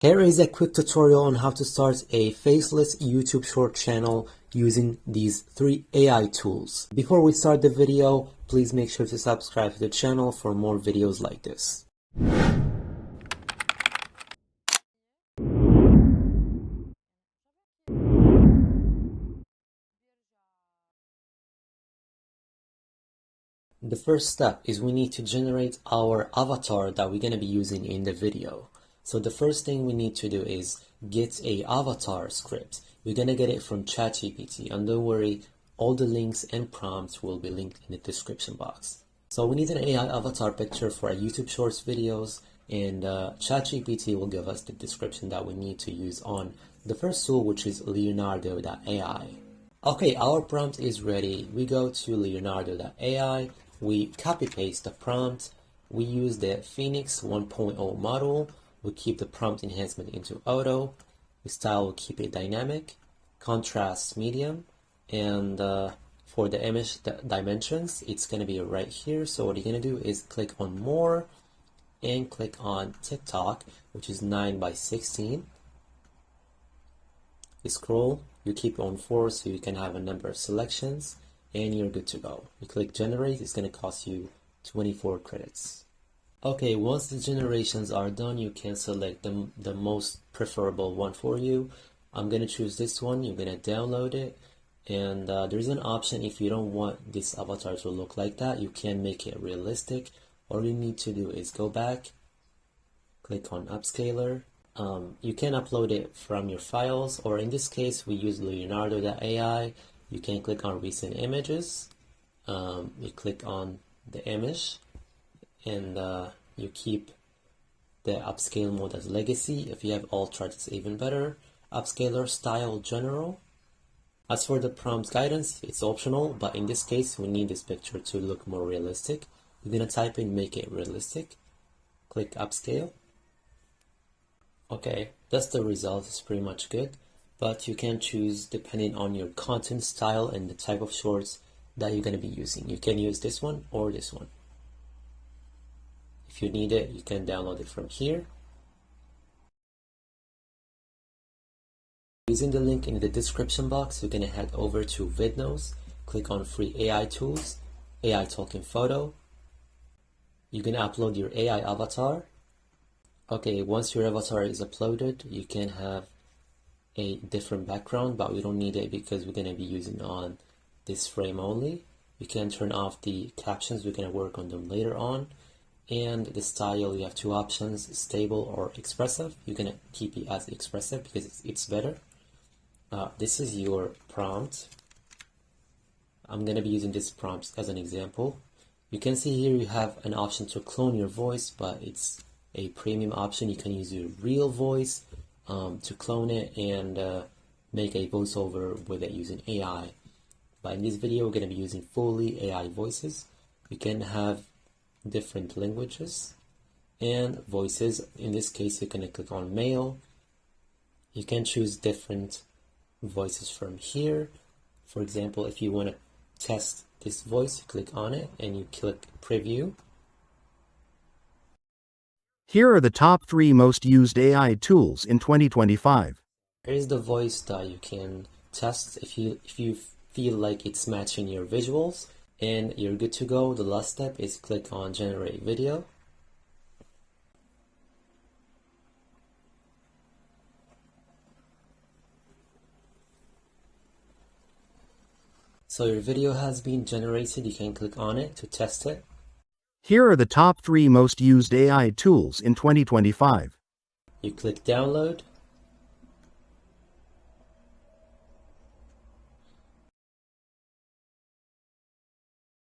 Here is a quick tutorial on how to start a faceless YouTube short channel using these 3 AI tools. Before we start the video, please make sure to subscribe to the channel for more videos like this. The first step is we need to generate our avatar that we're going to be using in the video. So the first thing we need to do is get a avatar script. We're going to get it from ChatGPT, and don't worry, all the links and prompts will be linked in the description box. So we need an AI avatar picture for our YouTube Shorts videos, and ChatGPT will give us the description that we need to use on the first tool, which is Leonardo.ai. Okay, our prompt is ready. We go to Leonardo.ai, we copy paste the prompt, we use the Phoenix 1.0 model, we keep the prompt enhancement into auto, the style will keep it dynamic, contrast medium, and for the image dimensions, it's going to be right here. So what you're going to do is click on more and click on TikTok, which is 9:16. You scroll, you keep on 4 so you can have a number of selections, and you're good to go. You click generate, it's going to cost you 24 credits. Okay, once the generations are done, you can select the most preferable one for you. I'm going to choose this one. You're going to download it, and there's an option if you don't want this avatar to look like that, you can make it realistic. All you need to do is go back, click on upscaler. You can upload it from your files, or in this case we use Leonardo.ai. You can click on recent images, you click on the image, and you keep the upscale mode as legacy. If you have ultra, it's even better. Upscaler style general. As for the prompt guidance, it's optional, but in this case we need this picture to look more realistic. You're gonna type in make it realistic, click upscale. Okay, that's the result. It's pretty much good, but you can choose depending on your content style and the type of shorts that you're going to be using. You can use this one or this one. If you need it, you can download it from here. Using the link in the description box, you're going to head over to Vidnos, click on free AI tools, AI talking photo. You're going to upload your AI avatar. Okay, once your avatar is uploaded, you can have a different background, but we don't need it because we're going to be using on this frame only. You can turn off the captions, we're going to work on them later on. And the style, you have 2 options, stable or expressive. You're going to keep it as expressive because it's better. This is your prompt. I'm going to be using this prompt as an example. You can see here you have an option to clone your voice, but it's a premium option. You can use your real voice to clone it and make a voiceover with it using AI. But in this video, we're going to be using fully AI voices. You can have different languages and voices. In this case, you're going to click on male. You can choose different voices from here. For example, if you want to test this voice, you click on it and you click preview. Here are the top 3 most used AI tools in 2025. Here's the voice that you can test if you feel like it's matching your visuals, and you're good to go. The last step is click on generate video. So your video has been generated. You can click on it to test it. Here are the top 3 most used AI tools in 2025. You click download.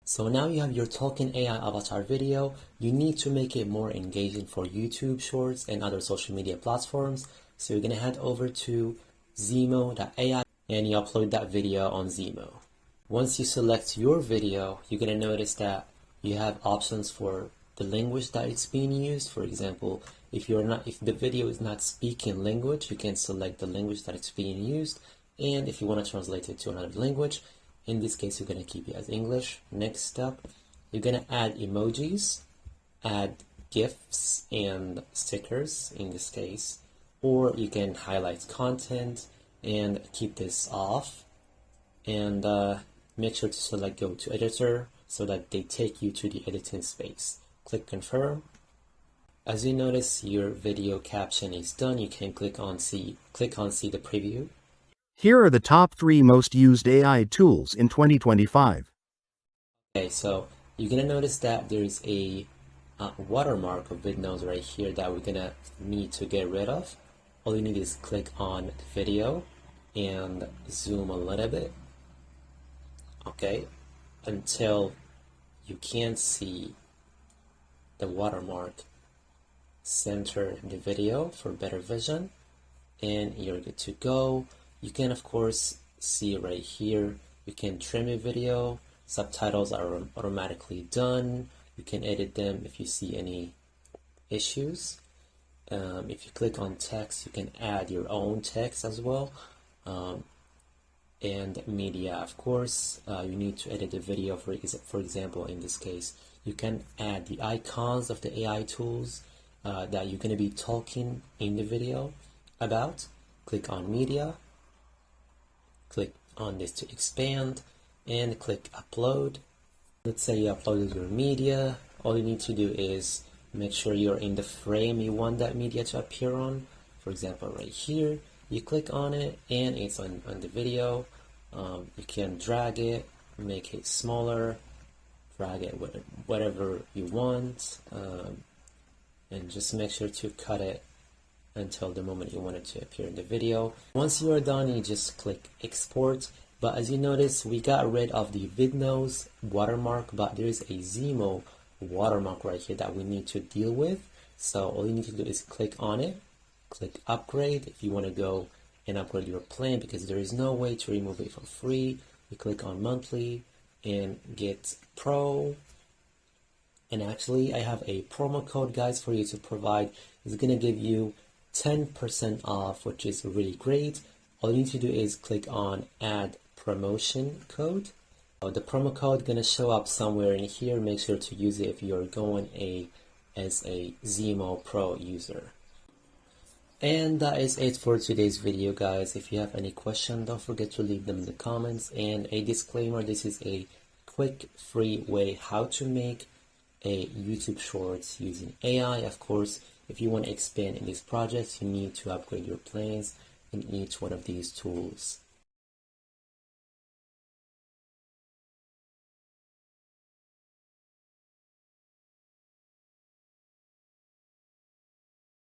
So now you have your talking AI avatar video. You need to make it more engaging for YouTube Shorts and other social media platforms. So you're going to head over to Zeemo.ai and you upload that video on Zeemo. Once you select your video, you're going to notice that you have options for the language that it's being used. For example, if the video is not speaking language, you can select the language that it's being used. And if you want to translate it to another language, in this case, you're going to keep it as English. Next step, you're going to add emojis, add GIFs and stickers in this case. or you can highlight content and keep this off, and make sure to select go to editor so that they take you to the editing space. Click confirm. As you notice, your video caption is done. You can click on see the preview. Here are the top 3 most used AI tools in 2025. Okay, so you're gonna notice that there's a watermark of VidNose right here that we're gonna need to get rid of. All you need is click on the video and zoom a little bit, okay, until you can't see the watermark. Center the video for better vision, and you're good to go. You can of course see right here, you can trim your video, subtitles are automatically done, you can edit them if you see any issues. If you click on text, you can add your own text as well. And media, of course, you need to edit the video. For example, in this case, you can add the icons of the AI tools that you're going to be talking in the video about. Click on media, click on this to expand, and click upload. Let's say you uploaded your media. All you need to do is make sure you're in the frame you want that media to appear on. For example, right here, you click on it and it's on the video. You can drag it, make it smaller, drag it whatever you want, and just make sure to cut it until the moment you want it to appear in the video. Once you are done, you just click export. But as you notice, we got rid of the VidNose watermark, but there is a Zeemo watermark right here that we need to deal with. So all you need to do is click on it, click upgrade if you want to go and upgrade your plan, because there is no way to remove it for free. You click on monthly and get pro. And actually, I have a promo code, guys, for you to provide. It's going to give you 10% off, which is really great. All you need to do is click on add promotion code. The promo code is going to show up somewhere in here. Make sure to use it if you're going as a Zeemo Pro user. And that is it for today's video, guys. If you have any questions, don't forget to leave them in the comments. And a disclaimer, this is a quick, free way how to make a YouTube Shorts using AI. Of course, if you want to expand in these projects, you need to upgrade your plans in each one of these tools.